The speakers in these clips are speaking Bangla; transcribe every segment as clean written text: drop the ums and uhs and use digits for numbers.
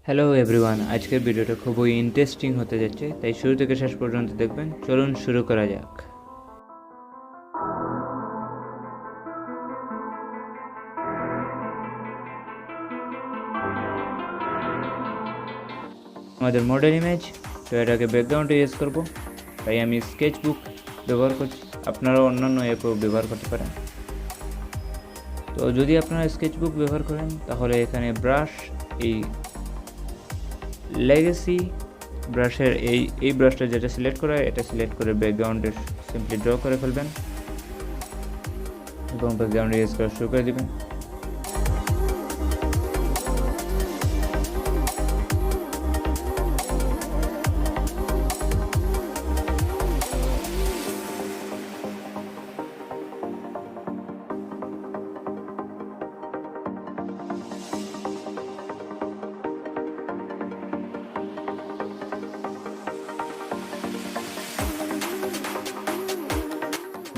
হ্যালো এভরিওয়ান, আজকের ভিডিওটা খুবই ইন্টারেস্টিং হতে যাচ্ছে, তাই শুরু থেকে শেষ পর্যন্ত দেখবেন। চলুন শুরু করা যাক। আমাদের মডেল ইমেজ, তো এটাকে ব্যাকগ্রাউন্ডে ইউজ করব, তাই আমি স্কেচ বুক ব্যবহার করছি। আপনারা অন্যান্য অ্যাপও ব্যবহার করতে পারেন। তো যদি আপনারা স্কেচ বুক ব্যবহার করেন তাহলে এখানে ব্রাশ, এই লেগেসি ব্রাশের এই ব্রাশটা যেটা সিলেক্ট করা হয়, এটা সিলেক্ট করে ব্যাকগ্রাউন্ডে সিম্পলি ড্র করে ফেলবেন এবং ব্যাকগ্রাউন্ডে ইউজ করা শুরু করে দেবেন।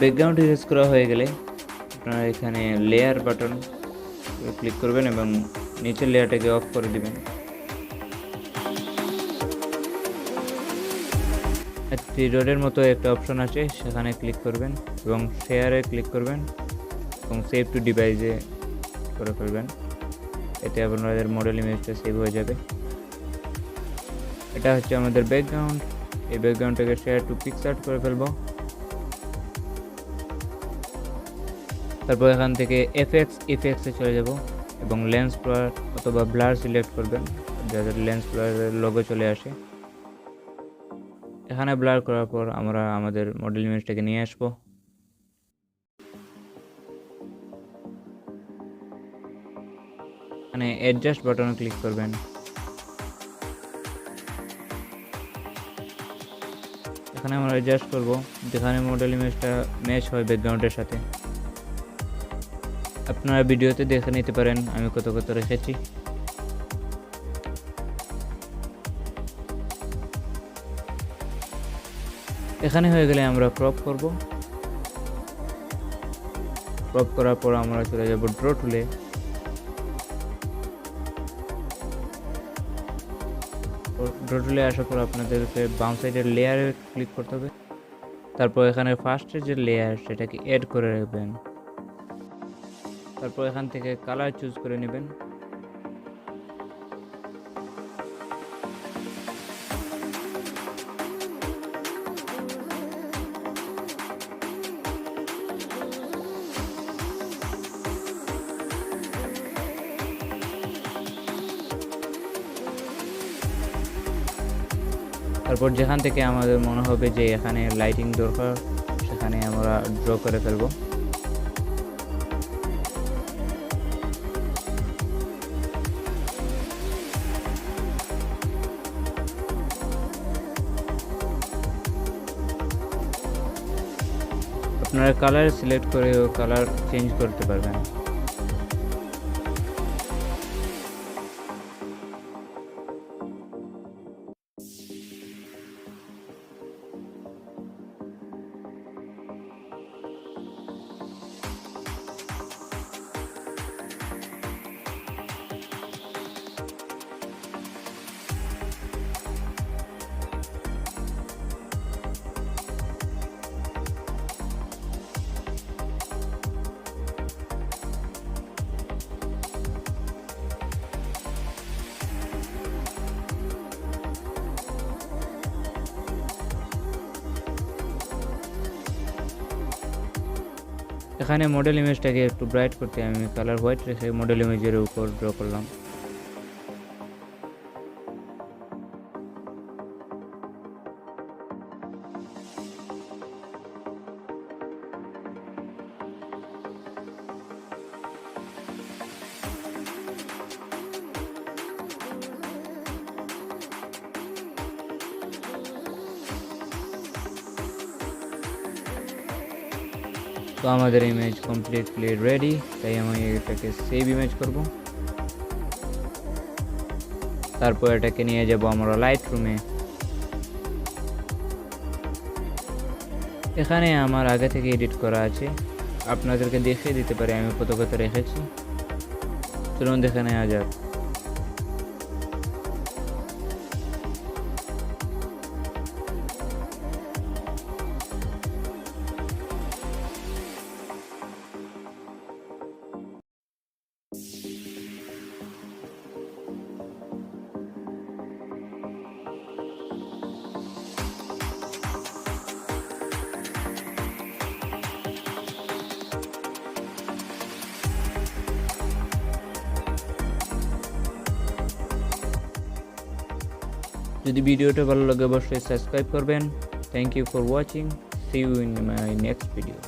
ব্যাকগ্রাউন্ড ইরেজ করা হয়ে গেলে আপনারা এখানে লেয়ার বাটন ক্লিক করবেন এবং নিচের লেয়ারটাকে অফ করে দিবেন। থ্রি ডটের মতো একটা অপশন আছে, সেখানে ক্লিক করবেন এবং শেয়ারে ক্লিক করবেন এবং সেভ টু ডিভাইসে করে ফেলবেন। এতে আপনাদের মডেল ইমেজটা সেভ হয়ে যাবে। এটা হচ্ছে আমাদের ব্যাকগ্রাউন্ড। এই ব্যাকগ্রাউন্ডটাকে শেয়ার টু পিক্সার্ট করে ফেলবো। তারপর এখান থেকে ইফেক্টসে চলে যাব এবং লেন্স ব্লার অথবা ব্লার সিলেক্ট করবেন, যাদের লেন্স ব্লারের লোগো চলে আসে। এখানে ব্লার করার পর আমরা আমাদের মডেল ইমেজটাকে নিয়ে আসবো। এখানে অ্যাডজাস্ট বাটনে ক্লিক করবেন। এখানে আমরা অ্যাডজাস্ট করব যেখানে মডেল ইমেজটা ম্যাচ হয় ব্যাকগ্রাউন্ডের সাথে। আপনারা ভিডিওতে দেখে নিতে পারেন আমি কত রেখেছি। এখানে হয়ে গেলে আমরা ক্রপ করব। ক্রপ করার পর আমরা চলে যাব ড্র টুলে। ড্র টুলে আসার পর আপনাদেরকে বাম সাইডের লেয়ারে ক্লিক করতে হবে। তারপর এখানে ফার্স্টের যে লেয়ার সেটাকে অ্যাড করে রাখবেন। তারপর এখান থেকে কালার চুজ করে নেবেন। তারপর যেখান থেকে আমাদের মনে হবে যে এখানে লাইটিং দরকার, সেখানে আমরা ড্র করে ফেলবো। আপনারা কালার সিলেক্ট করে কালার চেঞ্জ করতে পারবেন। এখানে মডেল ইমেজটাকে একটু ব্রাইট করতে আমি কালার হোয়াইট রেখে মডেল ইমেজের উপর ড্র করলাম। তো আমাদের ইমেজ কমপ্লিটলি রেডি, তাই আমি এটাকে সেভ ইমেজ করব। তারপর এটাকে নিয়ে যাব আমরা লাইটরুমে। এখানে আমার আগে থেকে এডিট করা আছে, আপনাদেরকে দেখিয়ে দিতে পারি আমি কত রেখেছি। চলুন দেখে নেওয়া যাক। যদি ভিডিওটা ভালো লাগে অবশ্যই সাবস্ক্রাইব করবেন। Thank you for watching, see you in my next video.